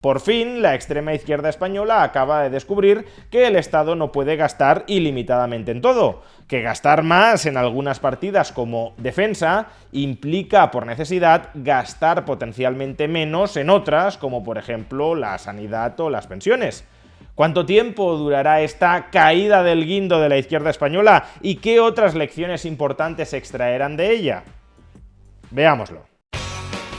Por fin, la extrema izquierda española acaba de descubrir que el Estado no puede gastar ilimitadamente en todo, que gastar más en algunas partidas como defensa implica por necesidad gastar potencialmente menos en otras, como por ejemplo la sanidad o las pensiones. ¿Cuánto tiempo durará esta caída del guindo de la izquierda española y qué otras lecciones importantes se extraerán de ella? Veámoslo.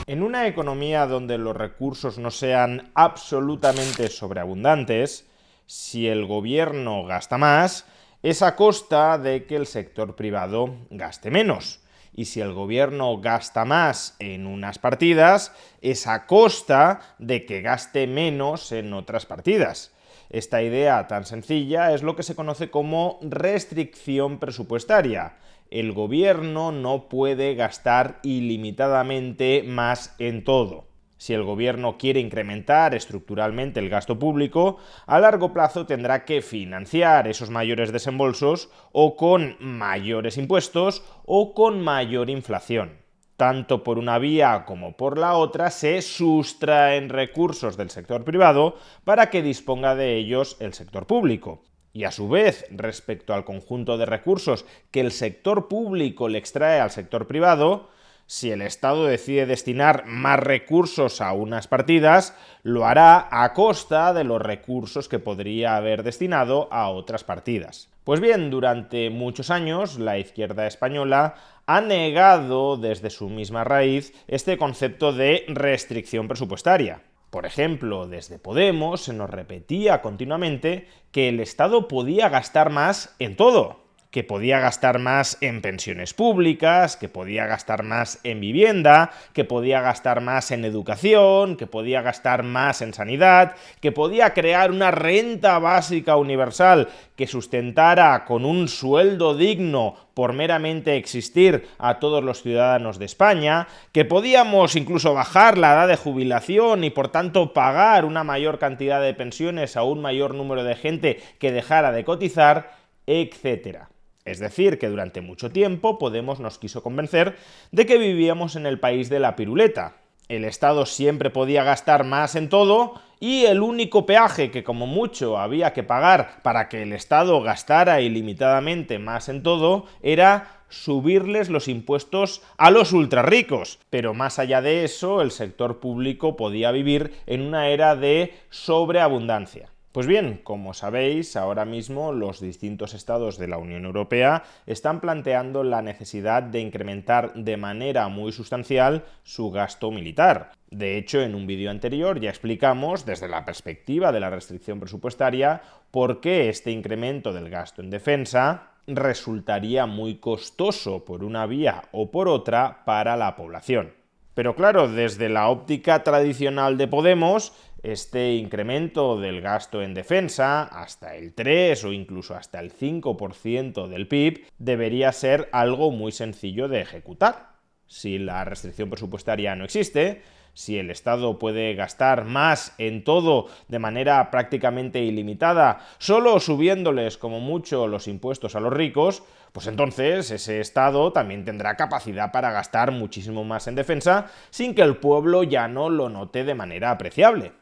En una economía donde los recursos no sean absolutamente sobreabundantes, si el gobierno gasta más, es a costa de que el sector privado gaste menos. Y si el gobierno gasta más en unas partidas, es a costa de que gaste menos en otras partidas. Esta idea tan sencilla es lo que se conoce como restricción presupuestaria. El gobierno no puede gastar ilimitadamente más en todo. Si el gobierno quiere incrementar estructuralmente el gasto público, a largo plazo tendrá que financiar esos mayores desembolsos o con mayores impuestos o con mayor inflación. Tanto por una vía como por la otra se sustraen recursos del sector privado para que disponga de ellos el sector público. Y a su vez, respecto al conjunto de recursos que el sector público le extrae al sector privado, si el Estado decide destinar más recursos a unas partidas, lo hará a costa de los recursos que podría haber destinado a otras partidas. Pues bien, durante muchos años la izquierda española ha negado desde su misma raíz este concepto de restricción presupuestaria. Por ejemplo, desde Podemos se nos repetía continuamente que el Estado podía gastar más en todo, que podía gastar más en pensiones públicas, que podía gastar más en vivienda, que podía gastar más en educación, que podía gastar más en sanidad, que podía crear una renta básica universal que sustentara con un sueldo digno por meramente existir a todos los ciudadanos de España, que podíamos incluso bajar la edad de jubilación y por tanto pagar una mayor cantidad de pensiones a un mayor número de gente que dejara de cotizar, etcétera. Es decir, que durante mucho tiempo Podemos nos quiso convencer de que vivíamos en el país de la piruleta. El Estado siempre podía gastar más en todo y el único peaje que como mucho había que pagar para que el Estado gastara ilimitadamente más en todo era subirles los impuestos a los ultrarricos. Pero más allá de eso, el sector público podía vivir en una era de sobreabundancia. Pues bien, como sabéis, ahora mismo los distintos estados de la Unión Europea están planteando la necesidad de incrementar de manera muy sustancial su gasto militar. De hecho, en un vídeo anterior ya explicamos, desde la perspectiva de la restricción presupuestaria, por qué este incremento del gasto en defensa resultaría muy costoso por una vía o por otra para la población. Pero claro, desde la óptica tradicional de Podemos, este incremento del gasto en defensa, hasta el 3 o incluso hasta el 5% del PIB, debería ser algo muy sencillo de ejecutar. Si la restricción presupuestaria no existe, si el Estado puede gastar más en todo de manera prácticamente ilimitada, solo subiéndoles como mucho los impuestos a los ricos, pues entonces ese Estado también tendrá capacidad para gastar muchísimo más en defensa sin que el pueblo ya no lo note de manera apreciable.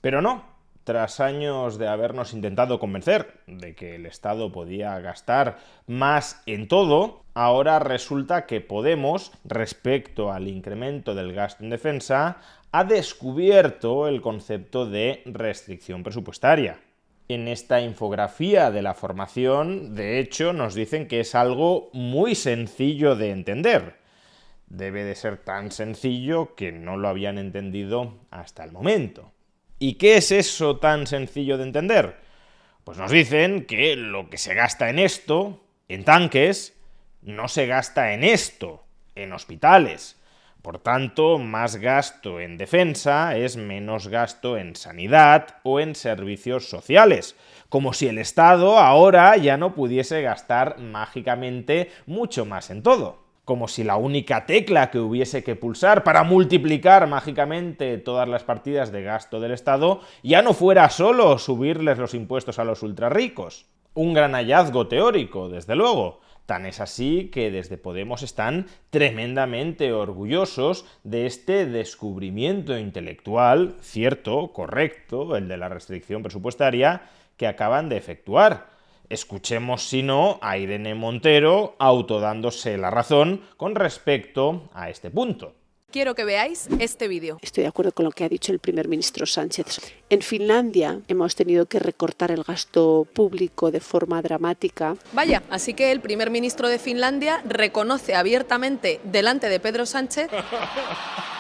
Pero no, tras años de habernos intentado convencer de que el Estado podía gastar más en todo, ahora resulta que Podemos, respecto al incremento del gasto en defensa, ha descubierto el concepto de restricción presupuestaria. En esta infografía de la formación, de hecho, nos dicen que es algo muy sencillo de entender. Debe de ser tan sencillo que no lo habían entendido hasta el momento. ¿Y qué es eso tan sencillo de entender? Pues nos dicen que lo que se gasta en esto, en tanques, no se gasta en esto, en hospitales. Por tanto, más gasto en defensa es menos gasto en sanidad o en servicios sociales, como si el Estado ahora ya no pudiese gastar mágicamente mucho más en todo. Como si la única tecla que hubiese que pulsar para multiplicar mágicamente todas las partidas de gasto del Estado ya no fuera solo subirles los impuestos a los ultrarricos. Un gran hallazgo teórico, desde luego, Tan es así que desde Podemos están tremendamente orgullosos de este descubrimiento intelectual, cierto, correcto, el de la restricción presupuestaria, que acaban de efectuar. Escuchemos, si no, a Irene Montero autodándose la razón con respecto a este punto. Quiero que veáis este vídeo. Estoy de acuerdo con lo que ha dicho el primer ministro Sánchez. En Finlandia hemos tenido que recortar el gasto público de forma dramática. Vaya, así que el primer ministro de Finlandia reconoce abiertamente delante de Pedro Sánchez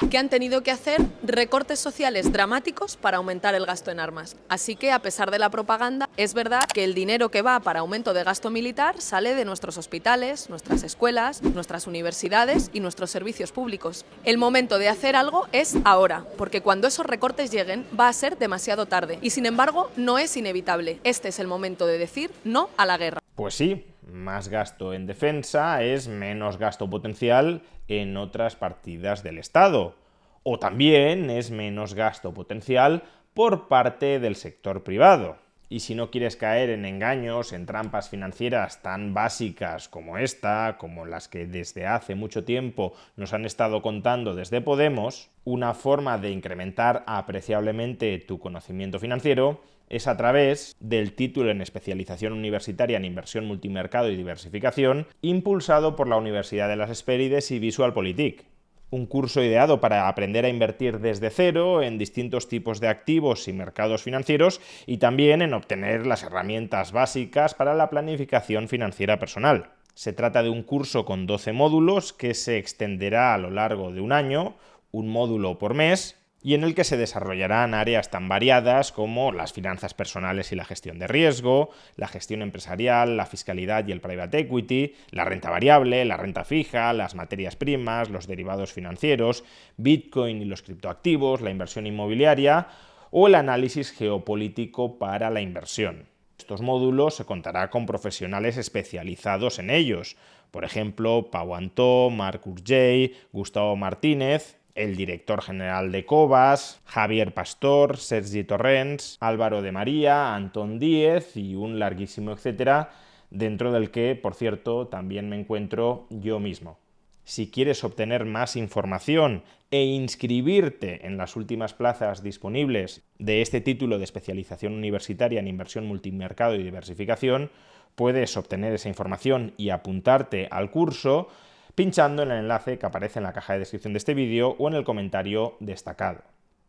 que han tenido que hacer recortes sociales dramáticos para aumentar el gasto en armas. Así que, a pesar de la propaganda, es verdad que el dinero que va para aumento de gasto militar sale de nuestros hospitales, nuestras escuelas, nuestras universidades y nuestros servicios públicos. El momento de hacer algo es ahora, porque cuando esos recortes lleguen va a ser demasiado tarde. Y sin embargo, no es inevitable. Este es el momento de decir no a la guerra. Pues sí, más gasto en defensa es menos gasto potencial en otras partidas del Estado. O también es menos gasto potencial por parte del sector privado. Y si no quieres caer en engaños, en trampas financieras tan básicas como esta, como las que desde hace mucho tiempo nos han estado contando desde Podemos, una forma de incrementar apreciablemente tu conocimiento financiero es a través del título en especialización universitaria en inversión multimercado y diversificación, impulsado por la Universidad de las Hespérides y VisualPolitik. Un curso ideado para aprender a invertir desde cero en distintos tipos de activos y mercados financieros y también en obtener las herramientas básicas para la planificación financiera personal. Se trata de un curso con 12 módulos que se extenderá a lo largo de un año, un módulo por mes, y en el que se desarrollarán áreas tan variadas como las finanzas personales y la gestión de riesgo, la gestión empresarial, la fiscalidad y el private equity, la renta variable, la renta fija, las materias primas, los derivados financieros, Bitcoin y los criptoactivos, la inversión inmobiliaria o el análisis geopolítico para la inversión. Estos módulos se contará con profesionales especializados en ellos, por ejemplo, Pau Antó, Marc Urgell, Gustavo Martínez, el director general de Cobas, Javier Pastor, Sergi Torrents, Álvaro de María, Antón Díez y un larguísimo etcétera, dentro del que, por cierto, también me encuentro yo mismo. Si quieres obtener más información e inscribirte en las últimas plazas disponibles de este título de especialización universitaria en inversión multimercado y diversificación, puedes obtener esa información y apuntarte al curso pinchando en el enlace que aparece en la caja de descripción de este vídeo o en el comentario destacado.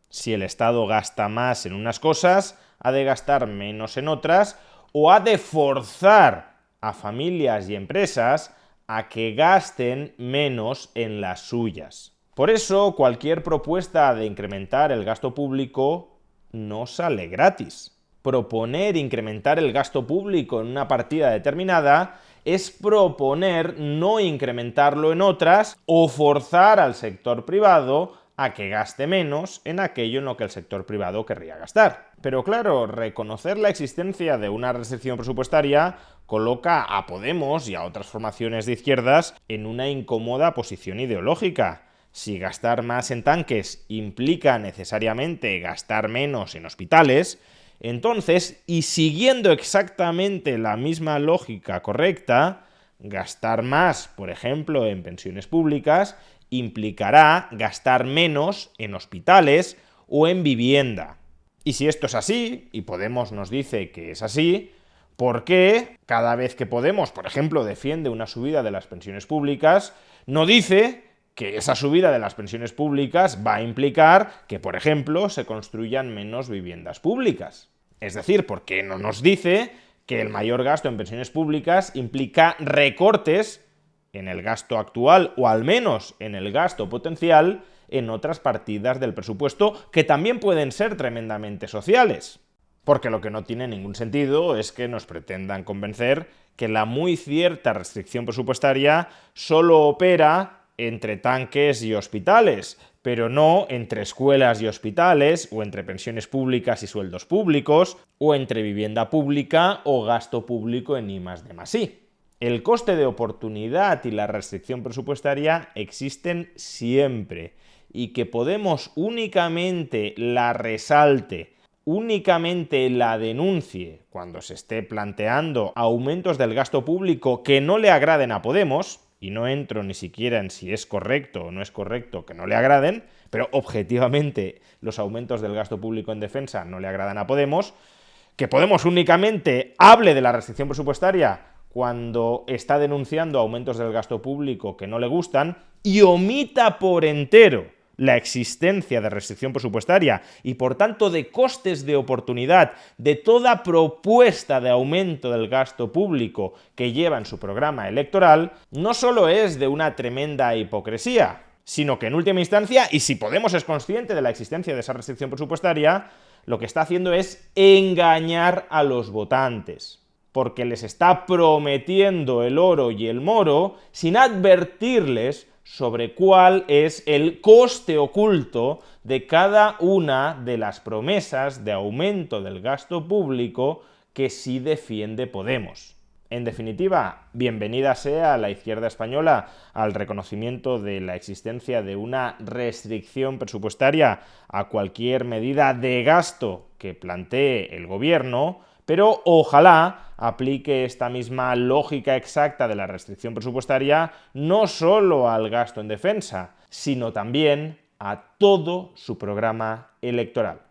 Si el Estado gasta más en unas cosas, ha de gastar menos en otras o ha de forzar a familias y empresas a que gasten menos en las suyas. Por eso, cualquier propuesta de incrementar el gasto público no sale gratis. Proponer incrementar el gasto público en una partida determinada es proponer no incrementarlo en otras o forzar al sector privado a que gaste menos en aquello en lo que el sector privado querría gastar. Pero claro, reconocer la existencia de una restricción presupuestaria coloca a Podemos y a otras formaciones de izquierdas en una incómoda posición ideológica. Si gastar más en tanques implica necesariamente gastar menos en hospitales, entonces, y siguiendo exactamente la misma lógica correcta, gastar más, por ejemplo, en pensiones públicas implicará gastar menos en hospitales o en vivienda. Y si esto es así, y Podemos nos dice que es así, ¿por qué cada vez que Podemos, por ejemplo, defiende una subida de las pensiones públicas, no dice que esa subida de las pensiones públicas va a implicar que, por ejemplo, se construyan menos viviendas públicas? Es decir, ¿por qué no nos dice que el mayor gasto en pensiones públicas implica recortes en el gasto actual o al menos en el gasto potencial en otras partidas del presupuesto que también pueden ser tremendamente sociales? Porque lo que no tiene ningún sentido es que nos pretendan convencer que la muy cierta restricción presupuestaria solo opera entre tanques y hospitales, pero no entre escuelas y hospitales, o entre pensiones públicas y sueldos públicos, o entre vivienda pública o gasto público en I+D+I. El coste de oportunidad y la restricción presupuestaria existen siempre, y que Podemos únicamente la resalte únicamente la denuncie cuando se esté planteando aumentos del gasto público que no le agraden a Podemos, y no entro ni siquiera en si es correcto o no es correcto que no le agraden, pero objetivamente los aumentos del gasto público en defensa no le agradan a Podemos, que Podemos únicamente hable de la restricción presupuestaria cuando está denunciando aumentos del gasto público que no le gustan y omita por entero la existencia de restricción presupuestaria y por tanto de costes de oportunidad de toda propuesta de aumento del gasto público que lleva en su programa electoral, no solo es de una tremenda hipocresía, sino que en última instancia, y si Podemos es consciente de la existencia de esa restricción presupuestaria, lo que está haciendo es engañar a los votantes, porque les está prometiendo el oro y el moro sin advertirles sobre cuál es el coste oculto de cada una de las promesas de aumento del gasto público que sí defiende Podemos. En definitiva, bienvenida sea la izquierda española al reconocimiento de la existencia de una restricción presupuestaria a cualquier medida de gasto que plantee el gobierno, pero ojalá aplique esta misma lógica exacta de la restricción presupuestaria no solo al gasto en defensa, sino también a todo su programa electoral.